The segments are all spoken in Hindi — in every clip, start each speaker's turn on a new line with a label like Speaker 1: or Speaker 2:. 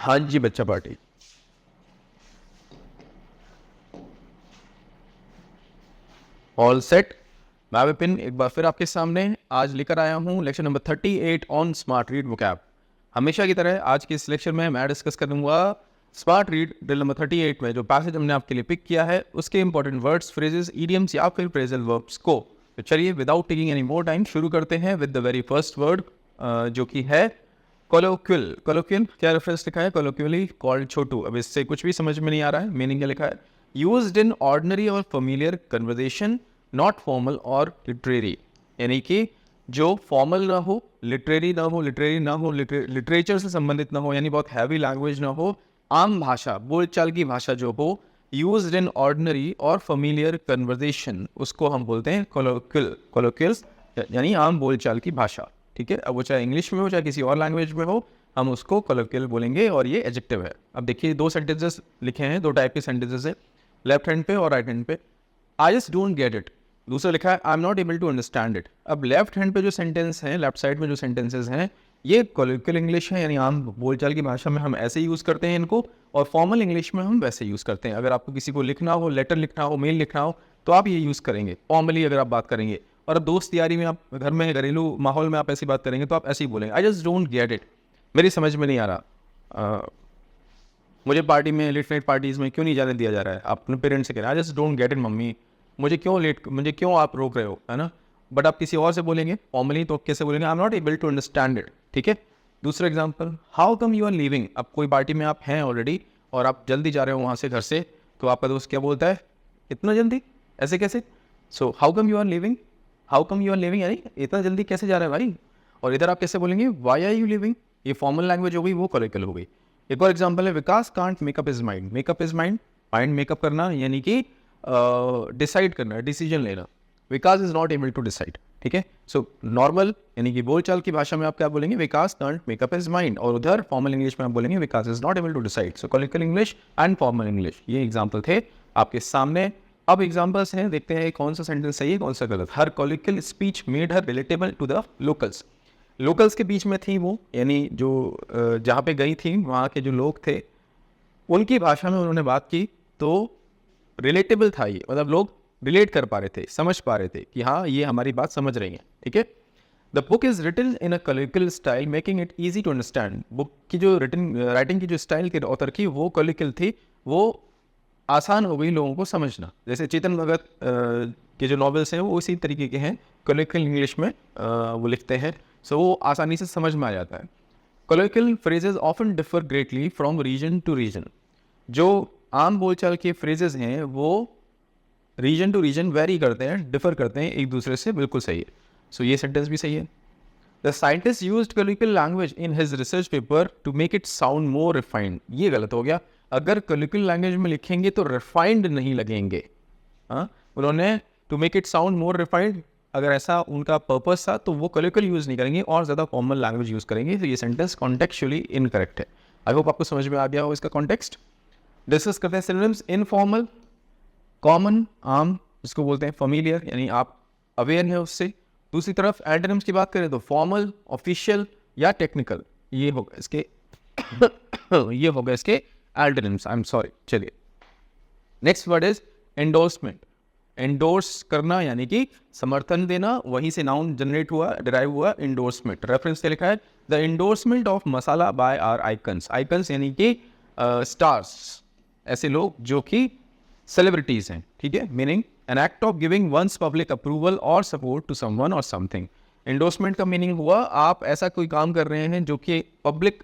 Speaker 1: हाँ जी बच्चा पार्टी। All set. मैं विपिन एक बार फिर आपके सामने आज लेकर आया हूँ lecture number 38 on smart read vocab. हमेशा की तरह आज के इस लेक्चर में मैं डिस्कस करूंगा स्मार्ट रीड ड्रिल नंबर 38 में जो पैसेज हमने आपके लिए पिक किया है उसके इंपॉर्टेंट वर्ड्स, फ्रेजेस, इडियम्स या फिर फ्रेजल वर्ब्स को। तो चलिए without taking any more time शुरू करते हैं with the very first word जो कि है कोलोक्वियल। कोलोक्वियल क्या रेफरेंस लिखा है? कोलोक्वियली कॉल्ड छोटू। अब इससे कुछ भी समझ में नहीं आ रहा है, मीनिंग क्या लिखा है? यूज्ड इन ऑर्डिनरी और फेमिलियर कन्वर्सेशन, नॉट फॉर्मल और लिटरेरी। यानी कि जो फॉर्मल ना हो, लिटरेरी ना हो, लिटरेचर से संबंधित ना हो, यानी बहुत हैवी लैंग्वेज ना हो, आम भाषा, बोलचाल की भाषा जो हो, यूज्ड इन ऑर्डिनरी और फेमिलियर कन्वर्सेशन, उसको हम बोलते हैं कोलोक्वियल। कोलोक्वियल्स यानी आम बोलचाल की भाषा। ठीक है, अब वो चाहे इंग्लिश में हो चाहे किसी और लैंग्वेज में हो, हम उसको कोलोक्वियल बोलेंगे और ये एडजेक्टिव है। अब देखिए दो सेंटेंसेस लिखे हैं, दो टाइप के सेंटेंसेस है, लेफ्ट हैंड पे और राइट हैंड पे। I just don't get it, दूसरा लिखा है I am not able to understand it. अब लेफ्ट हैंड पे जो सेंटेंस हैं, लेफ्ट साइड में जो सेंटेंसेस हैं, ये कोलोक्वियल इंग्लिश है, यानी आम बोलचाल की भाषा में हम ऐसे यूज़ करते हैं इनको, और फॉर्मल इंग्लिश में हम वैसे यूज़ करते हैं। अगर आपको किसी को लिखना हो, लेटर लिखना हो, मेल लिखना हो, तो आप ये यूज़ करेंगे फॉर्मली अगर आप बात करेंगे। और दोस्त यारी में, आप घर में घरेलू माहौल में आप ऐसी बात करेंगे तो आप ऐसे ही बोलेंगे, आई जस्ट डोंट गेट इट, मेरी समझ में नहीं आ रहा, मुझे पार्टी में, लेट नाइट पार्टीज़ में क्यों नहीं जाने दिया जा रहा है। आप अपने पेरेंट्स से कह रहे हैं आई just don't get it mummy, मुझे क्यों आप रोक रहे हो, है ना। बट आप किसी और से बोलेंगे फॉर्मली तो कैसे बोलेंगे? I am not able to understand it. ठीक है, दूसरा example, how come you are leaving. अब कोई पार्टी में आप हैं ऑलरेडी और आप जल्दी जा रहे हो वहाँ से, घर से, तो आपका दोस्त क्या बोलता है? इतना जल्दी, ऐसे कैसे? So how come you are leaving, how come you are leaving यानी इतना जल्दी कैसे जा रहा है भाई। और इधर आप कैसे बोलेंगे? Why are you leaving. ये फॉर्मल लैंग्वेज हो गई, वो कोलोक्वियल हो गई। एक और एग्जांपल है, Vikas can't make up his mind. Make up his mind, mind make up करना यानी कि डिसाइड करना, डिसीजन लेना। Vikas is not able to decide. ठीक है, सो नॉर्मल यानी कि बोलचाल की भाषा में आप क्या बोलेंगे? Vikas can't make up his mind. और उधर फॉर्मल इंग्लिश में आप बोलेंगे Vikas is not able to decide. So colloquial English and formal English, ये एग्जाम्पल थे आपके सामने। अब एग्जाम्पल्स हैं, देखते हैं कौन सा सेंटेंस सही है कौन सा गलत। Her colloquial speech made her relatable to the locals. Locals के बीच में थी वो, यानी जो जहाँ पे गई थी वहाँ के जो लोग थे उनकी भाषा में उन्होंने बात की, तो रिलेटेबल था ये, मतलब लोग रिलेट कर पा रहे थे, समझ पा रहे थे कि हाँ ये हमारी बात समझ रही हैं। ठीक है, the book is written in a colloquial style making it easy to understand. Book की जो राइटिंग की जो स्टाइल के ऑथर की वो कोलोक्वियल थी, वो आसान हो गई लोगों को समझना। जैसे चेतन भगत के जो नॉवेल्स हैं वो इसी तरीके के हैं, कोलोक्वियल इंग्लिश में वो लिखते हैं, सो वो आसानी से समझ में आ जाता है। Colloquial phrases often differ greatly from region to region. जो आम बोलचाल के फ्रेजेस हैं वो रीजन टू रीजन वेरी करते हैं, डिफर करते हैं एक दूसरे से, बिल्कुल सही है। सो ये सेंटेंस भी सही है। The scientist used colloquial language in his research paper to make it sound more refined. ये गलत हो गया, अगर कोलोक्वियल लैंग्वेज में लिखेंगे तो रिफाइंड नहीं लगेंगे। हाँ, उन्होंने to make it sound more refined, अगर ऐसा उनका पर्पस था तो वो कोलोक्वियल यूज़ नहीं करेंगे और ज़्यादा फॉर्मल लैंग्वेज यूज़ करेंगे। तो ये सेंटेंस कॉन्टेक्चुअली इनकरेक्ट है। आई होप आपको समझ में आ गया हो इसका कॉन्टेक्स्ट। डिस्कस करते हैं सिनोनिम्स। इनफॉर्मल, कॉमन, आम, जिसको बोलते हैं फेमिलियर, यानी आप अवेयर हैं उससे। दूसरी तरफ एंटोनिम्स की बात करें तो फॉर्मल, ऑफिशियल या टेक्निकल, ये होगा इसके ये होगा इसके एंटोनिम्स। I am sorry. चलिए next word is endorsement. Endorse करना यानी कि समर्थन देना, वहीं से नाउन जनरेट हुआ, डिराइव हुआ एंडोर्समेंट। रेफरेंस क्या लिखा है? The endorsement of masala by our icons. Icons यानी कि स्टार्स, ऐसे लोग जो कि सेलिब्रिटीज हैं। ठीक है, meaning an act of giving one's public approval और सपोर्ट टू समवन और समथिंग। एंडोर्समेंट का मीनिंग हुआ आप ऐसा कोई काम कर रहे हैं जो कि पब्लिक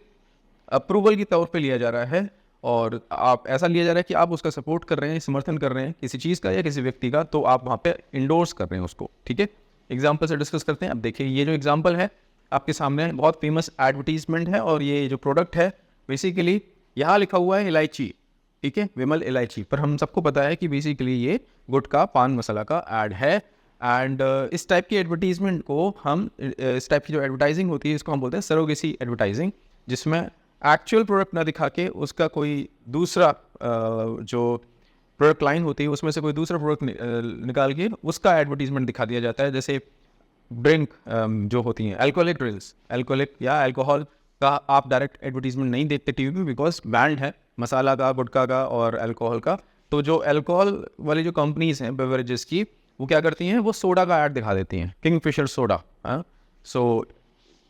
Speaker 1: अप्रूवल के तौर पे लिया जा रहा है, और आप ऐसा लिया जा रहा है कि आप उसका सपोर्ट कर रहे हैं, समर्थन कर रहे हैं किसी चीज़ का या किसी व्यक्ति का, तो आप वहाँ पे इंडोर्स कर रहे हैं उसको। ठीक है, एग्जाम्पल से डिस्कस करते हैं। अब देखिए ये जो एग्जाम्पल है आपके सामने, बहुत फेमस एडवर्टीजमेंट है, और ये जो प्रोडक्ट है बेसिकली यहाँ लिखा हुआ है इलायची। ठीक है, विमल इलायची, पर हम सबको पता है कि बेसिकली ये गुटखा पान मसाला का ऐड है। एंड इस टाइप की एडवर्टीजमेंट को हम, इस टाइप की जो एडवर्टाइजिंग होती है इसको हम बोलते हैं सरोगेसी एडवर्टाइजिंग, जिसमें एक्चुअल प्रोडक्ट ना दिखा के उसका कोई दूसरा जो प्रोडक्ट लाइन होती है उसमें से कोई दूसरा प्रोडक्ट निकाल के उसका एडवर्टीजमेंट दिखा दिया जाता है। जैसे ड्रिंक जो होती हैं, अल्कोहलिक ड्रिंक्स, अल्कोहलिक या अल्कोहल का आप डायरेक्ट एडवर्टीजमेंट नहीं देखते टीवी पे, बिकॉज बैंड है मसाला का, गुटखा का और अल्कोहल का। तो जो अल्कोहल वाली जो कंपनीज हैं बेवरेजेस की, वो क्या करती हैं, वो सोडा का ऐड दिखा देती हैं, किंगफिशर सोडा। हाँ, सो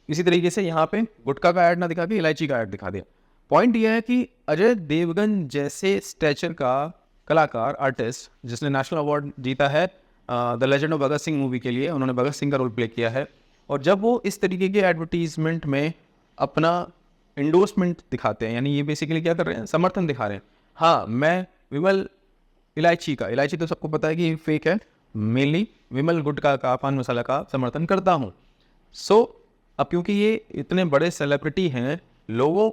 Speaker 1: इसी तरीके से यहाँ पे गुटखा का ऐड ना दिखा के इलायची का ऐड दिखा दिया। पॉइंट यह है कि अजय देवगन जैसे स्टैचर का कलाकार, आर्टिस्ट, जिसने नेशनल अवार्ड जीता है the legend of Bhagat Singh movie के लिए, उन्होंने भगत सिंह का रोल प्ले किया है, और जब वो इस तरीके के एडवर्टीजमेंट में अपना इंडोर्समेंट दिखाते हैं, यानी ये बेसिकली क्या कर रहे हैं, समर्थन दिखा रहे हैं। हाँ, मैं विमल इलायची तो सबको पता है कि फेक है, मेनली विमल गुटखा का, पान मसाला का समर्थन करता हूँ। सो अब क्योंकि ये इतने बड़े सेलिब्रिटी हैं, लोगों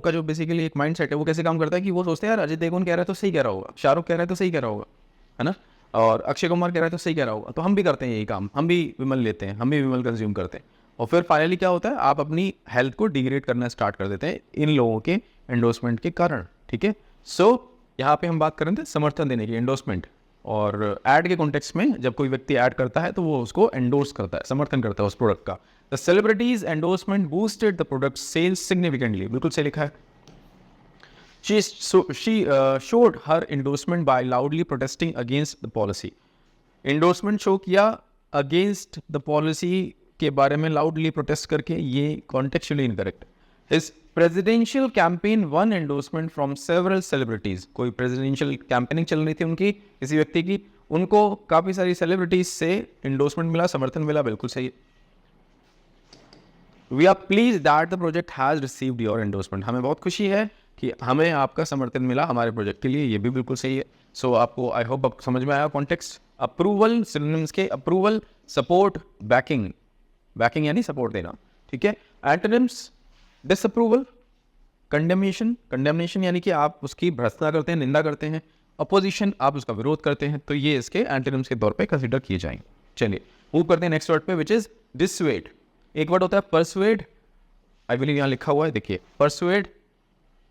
Speaker 1: का जो बेसिकली एक माइंडसेट है, वो कैसे काम करता है कि वो सोचते हैं यार अजय देवगन कह रहा है तो सही कह रहा होगा, शाहरुख कह रहा है तो सही कह रहा होगा, है ना, और अक्षय कुमार कह रहा है तो सही कह रहा होगा, तो हम भी करते हैं यही काम, हम भी विमल लेते हैं, हम भी विमल कंज्यूम करते हैं, और फिर फाइनली क्या होता है, आप अपनी हेल्थ को डिग्रेड करना स्टार्ट कर देते हैं इन लोगों के एंडोर्समेंट के कारण। ठीक है, सो यहाँ पे हम बात कर रहे थे समर्थन देने की, एंडोर्समेंट, और ऐड के कॉन्टेक्स्ट में जब कोई व्यक्ति ऐड करता है तो वो उसको एंडोर्स करता है, समर्थन करता है उस प्रोडक्ट का। The celebrities endorsement boosted the product sales significantly, बिल्कुल सही लिखा है। She showed her endorsement by loudly protesting against the policy. Endorsement show किया against the policy के बारे में loudly protest करके, ये contextually incorrect. His presidential campaign won endorsement from several celebrities. कोई presidential campaigning चल रही थी उनकी, किसी व्यक्ति की, उनको काफ़ी सारी celebrities से endorsement मिला, समर्थन मिला, बिल्कुल सही है। We are pleased that the project has received your endorsement. हमें बहुत खुशी है कि हमें आपका समर्थन मिला हमारे प्रोजेक्ट के लिए, ये भी बिल्कुल सही है। सो आपको आई होप अब समझ में आया कॉन्टेक्स्ट। अप्रूवल सिनोनिम्स के, अप्रूवल, सपोर्ट, बैकिंग, बैकिंग यानी सपोर्ट देना, ठीक है। एंटोनिम्स, डिसअप्रूवल, कंडेमनेशन, कंडेमनेशन यानी कि आप उसकी भर्त्सना करते हैं, निंदा करते हैं। अपोजिशन, आप उसका विरोध करते हैं। तो ये इसके एंटोनिम्स के तौर पे कंसीडर किए जाएंगे। चलिए मूव करते हैं नेक्स्ट वर्ड पे, विच इज डिसवेड। एक वर्ड होता है परसुएड, आई बिलीव यहाँ लिखा हुआ है, देखिए परसुएड,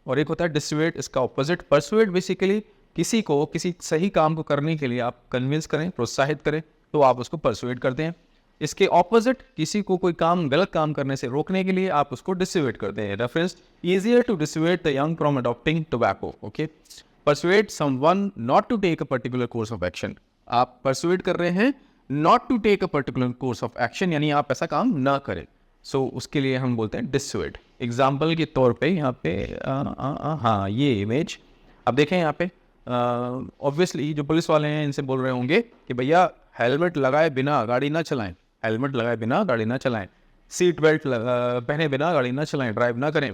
Speaker 1: और एक होता है डिसवेड, इसका ऑपोजिट। परसुएड बेसिकली किसी को किसी सही काम को करने के लिए आप कन्विंस करें, प्रोत्साहित करें, तो आप उसको परसुएड करते हैं। इसके ऑपोजिट, किसी को कोई काम, गलत काम करने से रोकने के लिए आप उसको डिसवेड करते हैं। Reference, easier to dissuade the young from adopting tobacco. Okay, persuade someone not to take a particular course of action. आप परसुएड कर रहे हैं not to take a particular course of action, यानी आप ऐसा काम ना करें। सो उसके लिए हम बोलते हैं डिसवेड। एग्जाम्पल के तौर पे यहाँ पे हाँ, ये इमेज अब देखें यहाँ पे, ऑब्वियसली जो पुलिस वाले हैं इनसे बोल रहे होंगे कि भैया हेलमेट लगाए बिना गाड़ी ना चलाएं, हेलमेट लगाए बिना गाड़ी ना चलाएं, सीट बेल्ट पहने बिना गाड़ी ना चलाएं, ड्राइव ना करें,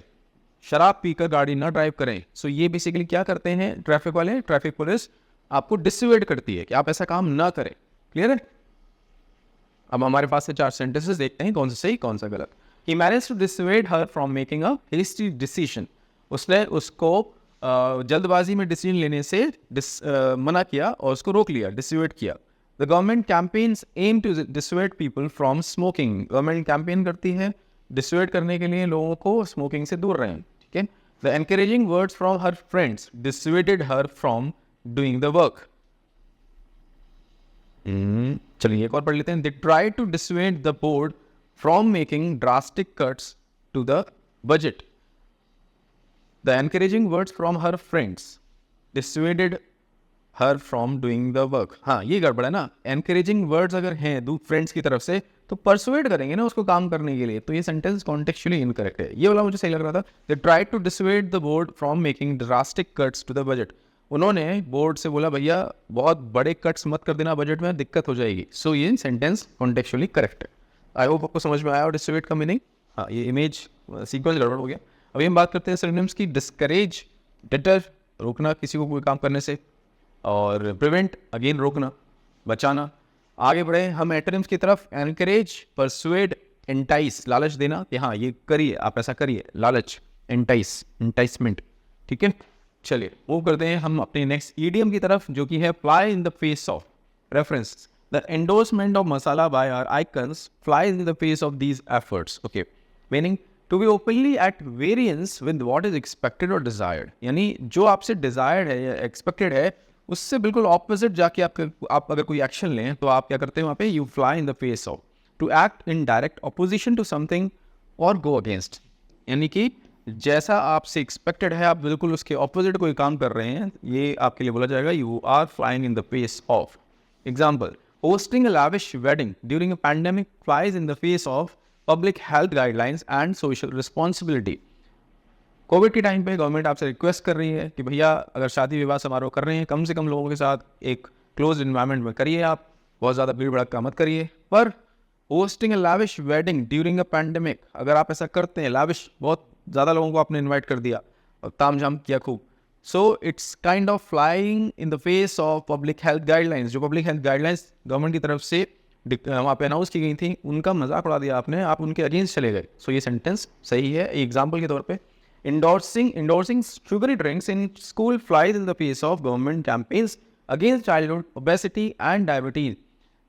Speaker 1: शराब पीकर गाड़ी ना ड्राइव करें। सो ये बेसिकली क्या करते हैं ट्रैफिक वाले, ट्रैफिक पुलिस आपको डिसवेड करती है कि आप ऐसा काम ना करें। क्लियर है? अब हमारे पास से 4 सेंटेंसेस देखते हैं, कौन सा सही कौन सा गलत। He managed to dissuade her from making a hasty decision. उसने उसको जल्दबाजी में डिसीजन लेने से मना किया और उसको रोक लिया, डिसवेड किया। The government campaigns aim to dissuade people from smoking. Government campaign करती है डिसवेड करने के लिए लोगों को स्मोकिंग से दूर रहें, ठीक है। The encouraging words from her friends dissuaded her from doing the work. चलिए एक और पढ़ लेते हैं। They tried to dissuade the board from making drastic cuts to the budget. The encouraging words from her friends dissuaded her from doing the work. हाँ, ये गड़बड़ है ना। encouraging words अगर हैं फ्रेंड्स की तरफ से तो परसुएड करेंगे ना उसको काम करने के लिए, तो ये सेंटेंस कॉन्टेक्चुअली इनकरेक्ट है। ये वाला मुझे सही लग रहा था। They tried to dissuade the board from making drastic cuts to the budget. उन्होंने बोर्ड से बोला भैया बहुत बड़े कट्स मत कर देना, बजट में दिक्कत हो जाएगी। सो ये सेंटेंस कॉन्टेक्चुअली करेक्ट है। आई होप आपको समझ में आया और डिसवेड का मीनिंग। हाँ, ये इमेज सीक्वेंस गड़बड़ हो गया। अभी हम बात करते हैं सिनोनिम्स की। डिस्करेज, डिटर, रोकना किसी को कोई काम करने से, और प्रिवेंट, अगेन रोकना, बचाना। आगे बढ़े हम एंटोनिम्स की तरफ। एनकरेज, परसुएड, एंटाइस, लालच देना कि हाँ ये करिए, आप ऐसा करिए, लालच, एंटाइस, एंटाइसमेंट, ठीक है। चलिए मूव करते हैं हम अपने नेक्स्ट ईडियम की तरफ, जो कि है fly in the face of. Reference, the endorsement of masala by our icons flies in the face of these efforts. Okay, meaning to be openly at variance with what is expected or desired. यानी जो आपसे desired है या expected है उससे बिल्कुल opposite जाके आप अगर कोई एक्शन लें तो आप क्या करते हैं वहाँ पे, you fly in the face of. To act in direct opposition to something और गो अगेंस्ट, यानी कि जैसा आपसे एक्सपेक्टेड है आप बिल्कुल उसके ऑपोजिट कोई काम कर रहे हैं, ये आपके लिए बोला जाएगा you are flying in the face of. Example, hosting a lavish wedding during a pandemic flies in the face of public health guidelines and social responsibility। Covid के टाइम पे गवर्नमेंट आपसे रिक्वेस्ट कर रही है कि भैया अगर शादी विवाह समारोह कर रहे हैं कम से कम लोगों के साथ एक क्लोज इन्वायरमेंट में करिए, आप बहुत ज़्यादा भीड़ भड़का मत करिए। पर hosting a lavish wedding during a pandemic, अगर आप ऐसा करते हैं, लाविश बहुत ज़्यादा लोगों को आपने इन्वाइट कर दिया और ताम झाम किया खूब, so it's kind of flying in the face of public health guidelines. जो पब्लिक हेल्थ गाइडलाइंस गवर्नमेंट की तरफ से वहाँ पे अनाउंस की गई थी उनका मजाक उड़ा दिया आपने, आप उनके अगेंस्ट चले गए। सो ये सेंटेंस सही है एग्जाम्पल के तौर पे। endorsing sugary drinks in school flies in the face of government campaigns against childhood obesity and diabetes।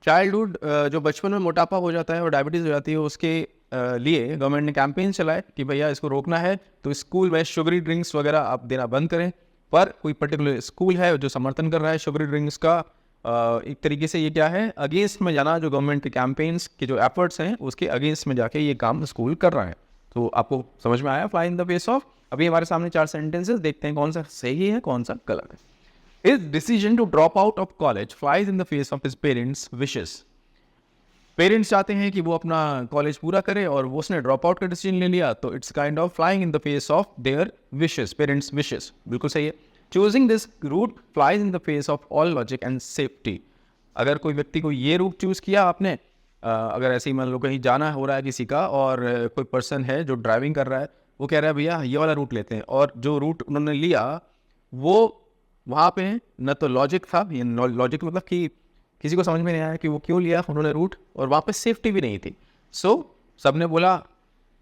Speaker 1: Childhood जो बचपन में मोटापा हो जाता है और डायबिटीज़ हो जाती है उसके लिए गवर्नमेंट ने कैंपेन चलाए कि भैया इसको रोकना है तो स्कूल में शुगरी ड्रिंक्स वगैरह आप देना बंद करें। पर कोई पर्टिकुलर स्कूल है जो समर्थन कर रहा है शुगरी ड्रिंक्स का, एक तरीके से ये क्या है, अगेंस्ट में जाना, जो गवर्नमेंट के कैंपेन्स के जो एफर्ट्स हैं उसके अगेंस्ट में जाके ये काम स्कूल कर रहा है। तो आपको समझ में आया fly in the face of. अभी हमारे सामने 4 सेंटेंसेस, देखते हैं कौन सा सही है कौन सा गलत है। His decision to drop out of college flies in the face of his parents' wishes। Parents चाहते हैं कि वो अपना कॉलेज पूरा करे और वो उसने ड्रॉप आउट का डिसीजन ले लिया, तो it's kind of flying in the face of their wishes, parents wishes, बिल्कुल सही है। Choosing this route flies in the face of all logic and safety. अगर कोई व्यक्ति को ये रूट चूज किया आपने, अगर ऐसे ही मान लो कहीं जाना हो रहा है किसी का और कोई पर्सन है जो ड्राइविंग कर रहा है, वो कह रहा है भैया ये वाला रूट लेते हैं, और जो रूट उन्होंने लिया वो वहाँ पे न तो लॉजिक था, ये लॉजिक मतलब कि किसी को समझ में नहीं आया कि वो क्यों लिया उन्होंने रूट, और वहाँ पे सेफ्टी भी नहीं थी। सो सबने बोला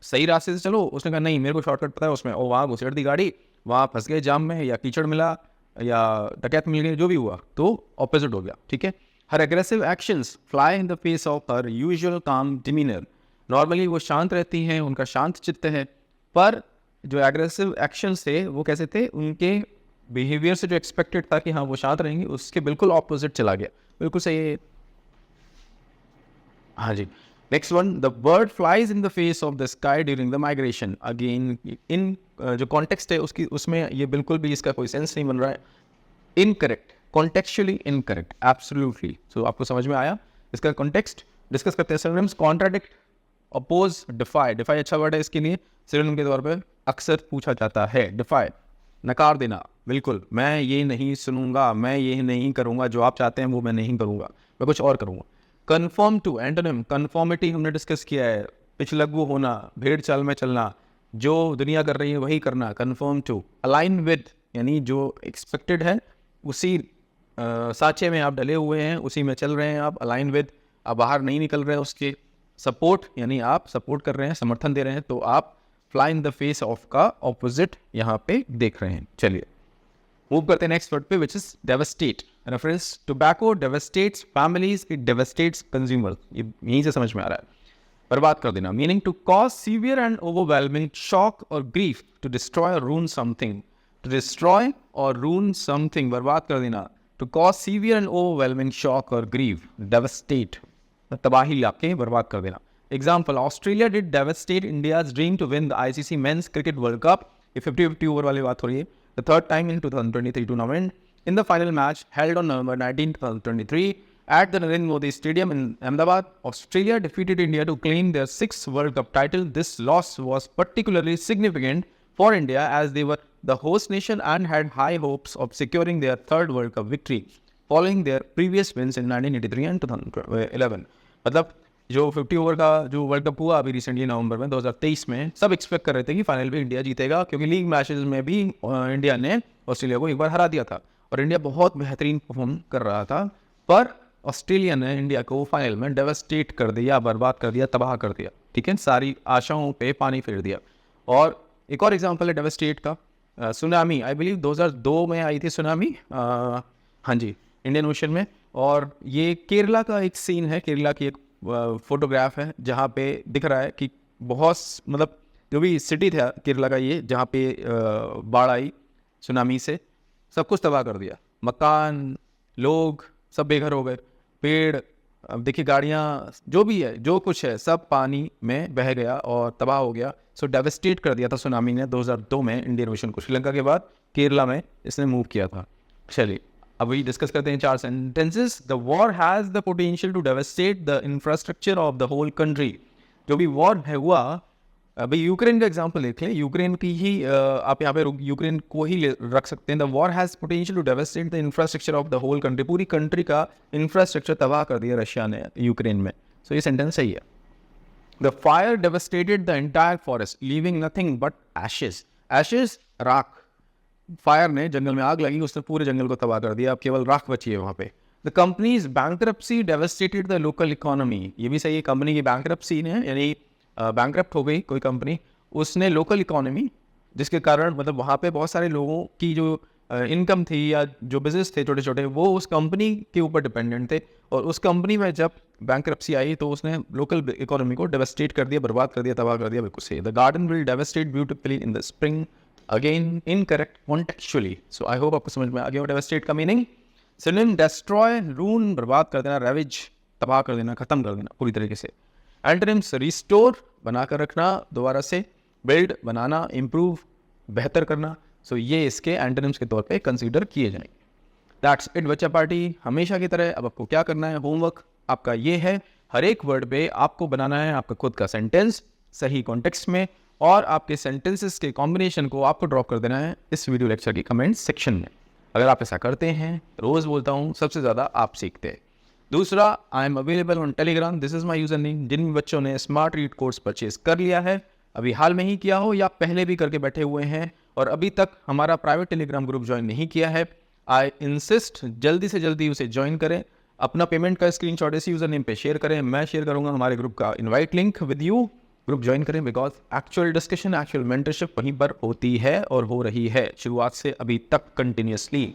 Speaker 1: सही रास्ते से चलो, उसने कहा नहीं मेरे को शॉर्टकट पता है उसमें, और वहाँ घुसेड़ दी गाड़ी, वहाँ फंस गए जाम में, या कीचड़ मिला या डकैत मिल गई, जो भी हुआ, तो ऑपोजिट हो गया। ठीक है। Her aggressive actions fly in the face of her usual calm demeanour. Normally वो शांत रहती हैं, उनका शांत चित्त है, पर जो एग्रेसिव एक्शंस थे वो कैसे थे, उनके बिहेवियर से जो एक्सपेक्टेड था कि हाँ वो शांत रहेंगे उसके बिल्कुल ऑपोजिट चला गया। बिल्कुल सही है। हाँ जी। Next one, the bird flies in the face of the sky during the migration. Again in जो कॉन्टेक्स्ट है उसकी, उसमें ये बिल्कुल भी इसका कोई सेंस नहीं बन रहा है। Incorrect, contextually incorrect, absolutely. So आपको समझ में आया इसका कॉन्टेक्स्ट। डिस्कस करते हैं synonyms. Contradict, oppose, defy. Defy अच्छा वर्ड है इसके लिए, सिनोनिम के तौर पर अक्सर पूछा जाता है। डिफाई, नकार देना, बिल्कुल मैं ये नहीं सुनूंगा, मैं ये नहीं करूंगा, जो आप चाहते हैं वो मैं नहीं करूंगा, मैं कुछ और करूंगा। कन्फर्म टू, एंटोनिम, कन्फॉर्मिटी हमने डिस्कस किया है, पिछलग्गू होना, भेड़ चाल में चलना, जो दुनिया कर रही है वही करना, कन्फर्म टू। अलाइन विद, यानी जो एक्सपेक्टेड है उसी साँचे में आप डले हुए हैं, उसी में चल रहे हैं आप। अलाइन विद, आप बाहर नहीं निकल रहे हैं उसके। सपोर्ट, यानी आप सपोर्ट कर रहे हैं, समर्थन दे रहे हैं, तो आप fly in the face of का ऑपोजिट यहाँ पे देख रहे हैं। चलिए मूव करते हैं नेक्स्ट वर्ड पे, which is devastate. Reference, tobacco devastates families, it devastates consumers. ये यहीं से समझ में आ रहा है, बर्बाद कर देना। Meaning to cause severe and overwhelming shock और ग्रीफ, टू डिस्ट्रॉय और रून समथिंग। टू डिस्ट्रॉय और रून समथिंग, बर्बाद कर देना। To cause severe and overwhelming shock और ग्रीफ, डेवस्टेट, तबाही लाके बर्बाद कर देना। Example, Australia did devastate India's dream to win the ICC Men's Cricket World Cup। ये 50-50 ओवर वाली बात हो रही है। The third time in 2023 tournament. In the final match held on November 19, 2023 at the Narendra Modi Stadium in Ahmedabad, Australia defeated India to claim their 6th World Cup title. This loss was particularly significant for India as they were the host nation and had high hopes of securing their 3rd World Cup victory following their previous wins in 1983 and 2011। मतलब जो 50 ओवर का जो वर्ल्ड कप हुआ अभी रिसेंटली नवंबर में 2023 में, सब एक्सपेक्ट कर रहे थे कि फाइनल में इंडिया जीतेगा, क्योंकि लीग मैचेस में भी इंडिया ने ऑस्ट्रेलिया को एक बार हरा दिया था और इंडिया बहुत बेहतरीन परफॉर्म कर रहा था। पर ऑस्ट्रेलिया ने इंडिया को फाइनल में डेवस्टेट कर दिया, बर्बाद कर दिया, तबाह कर दिया। ठीक है, सारी आशाओं पे पानी फेर दिया। और एक और एग्जाम्पल है डेवस्टेट का, सुनामी। आई बिलीव 2002 में आई थी सुनामी, हाँ जी, इंडियन ओशन में। और ये केरला का एक सीन है, केरला की एक फोटोग्राफ है जहाँ पे दिख रहा है कि बहुत, मतलब जो भी सिटी था केरला का ये, जहाँ पे बाढ़ आई सुनामी से, सब कुछ तबाह कर दिया, मकान, लोग सब बेघर हो गए, पेड़ अब देखिए गाड़ियाँ जो भी है, जो कुछ है, सब पानी में बह गया और तबाह हो गया। सो डेवस्टेट कर दिया था सुनामी ने 2002 में इंडियन ओशन को। श्रीलंका के बाद केरला में इसने मूव किया था। चलिए अभी डिस्कस करते हैं 4 sentences. The war has the potential to devastate the infrastructure of the whole country. जो भी वॉर है हुआ, अभी यूक्रेन का एग्जांपल देख लें, यूक्रेन की ही आप यहाँ पे यूक्रेन को ही रख सकते हैं। The war has potential to devastate the infrastructure of the whole country. पूरी कंट्री का इंफ्रास्ट्रक्चर तबाह कर दिया रशिया ने यूक्रेन में। सो ये सेंटेंस सही है। The fire devastated the entire forest leaving nothing but Ashes. Ashes राख, फायर ने जंगल में आग लगी, उसने पूरे जंगल को तबाह कर दिया, अब केवल राख बची है वहाँ पे। The companies bankruptcy devastated the local economy. ये भी सही है, कंपनी की बैंकरप्सी ने, यानी बैंकरप्ट हो गई कोई कंपनी, उसने लोकल इकोनॉमी, जिसके कारण मतलब वहाँ पे बहुत सारे लोगों की जो इनकम थी या जो बिजनेस थे छोटे छोटे, वो उस कंपनी के ऊपर डिपेंडेंट थे। और उस कंपनी में जब बैंकरप्सी आई तो उसने लोकल इकोनॉमी को डेवस्टेट कर दिया, बर्बाद कर दिया, तबाह कर दिया। बिल्कुल सही। The garden will devastate beautifully in the spring. Again incorrect contextually. So I hope आपको समझ में आ गया डेवस्टेट का मीनिंग। सिनोनिम डेस्ट्रॉय, रून, बर्बाद कर देना, रेविज, तबाह कर देना, खत्म कर देना पूरी तरीके से। एंटोनिम्स रिस्टोर, बनाकर रखना दोबारा से, बिल्ड, बनाना, इम्प्रूव, बेहतर करना। सो ये इसके एंटोनिम्स के तौर पे कंसीडर किए जाएंगे। दैट्स इट बच्चा पार्टी। हमेशा की तरह अब आपको क्या करना है, होमवर्क आपका ये है, हर एक वर्ड पे आपको बनाना है आपका खुद का सेंटेंस सही कॉन्टेक्स्ट में, और आपके सेंटेंसेस के कॉम्बिनेशन को आपको ड्रॉप कर देना है इस वीडियो लेक्चर की कमेंट सेक्शन में। अगर आप ऐसा करते हैं, रोज़ बोलता हूँ, सबसे ज़्यादा आप सीखते हैं। दूसरा, I am available on Telegram, this is my user name. जिन बच्चों ने स्मार्ट रीड कोर्स परचेज कर लिया है, अभी हाल में ही किया हो या पहले भी करके बैठे हुए हैं और अभी तक हमारा प्राइवेट टेलीग्राम ग्रुप ज्वाइन नहीं किया है, आई इंसिस्ट जल्दी से जल्दी उसे ज्वाइन करें। अपना पेमेंट का स्क्रीनशॉट इसी यूज़र नेम पे शेयर करें, मैं शेयर करूंगा हमारे ग्रुप का invite link with you. Group join करें, because actual discussion, actual mentorship वहीं पर होती है और हो रही है शुरुआत से अभी तक कंटिन्यूसली।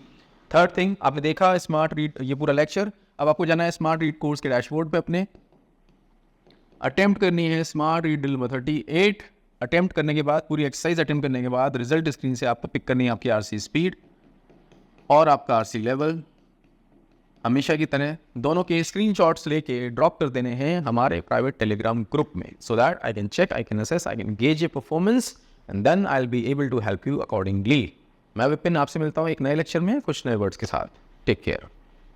Speaker 1: थर्ड थिंग, आपने देखा स्मार्ट रीड ये पूरा लेक्चर, अब आपको जाना है स्मार्ट रीड कोर्स के डैशबोर्ड पे, अपने अटेम्प्ट करनी है स्मार्ट रीड ड्रिल 38। अटेम्प्ट करने के बाद, पूरी एक्सरसाइज अटेम्प्ट करने के बाद रिजल्ट स्क्रीन से आपको पिक करनी है आपकी आरसी स्पीड और आपका आरसी लेवल। हमेशा की तरह दोनों के स्क्रीनशॉट्स लेके ड्रॉप कर देने हैं हमारे प्राइवेट टेलीग्राम ग्रुप में, so that I can check, I can assess, I can gauge your performance and then I will be able to help you accordingly. मैं विपिन आपसे मिलता हूँ एक नए लेक्चर में कुछ नए वर्ड्स के साथ। Take care.